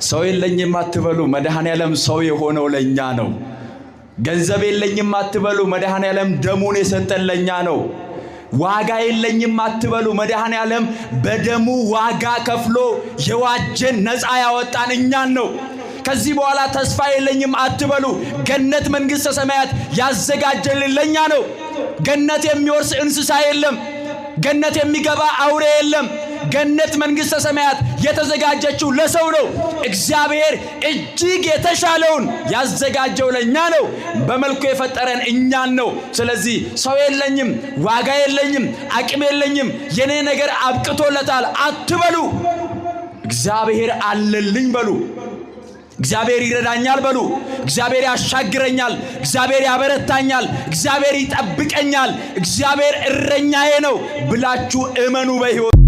ሰው የለኝም አትበሉ፣ መድኃኔዓለም ሰው የሆነው ለኛ ነው። ገንዘብ የለኝም አትበሉ፣ መድኃኔዓለም ደሙን የሰጠን ለኛ ነው። ዋጋ የለኝም አትበሉ፣ መድኃኔዓለም በደሙ ዋጋ ከፍሎ የዋጀን ነፃ ያወጣን እኛን ነው። ከዚህ በኋላ ተስፋ የለኝም አትበሉ፣ ገነት መንግሥተ ሰማያት ያዘጋጀልን ለኛ ነው። ገነት የሚወርስ እንስሳ የለም። ገነት የሚገባ አውሬ የለም። ገነት መንግሥተ ሰማያት የተዘጋጀችው ለሰው ነው። እግዚአብሔር እጅግ የተሻለውን ያዘጋጀው ለኛ ነው። በመልኩ የፈጠረን እኛን ነው። ስለዚህ ሰው የለኝም፣ ዋጋ የለኝም፣ አቅም የለኝም፣ የኔ ነገር አብቅቶለታል አትበሉ። እግዚአብሔር አለልኝ በሉ። እግዚአብሔር ይረዳኛል በሉ። እግዚአብሔር ያሻግረኛል፣ እግዚአብሔር ያበረታኛል፣ እግዚአብሔር ይጠብቀኛል፣ እግዚአብሔር እረኛዬ ነው ብላችሁ እመኑ በሕይወት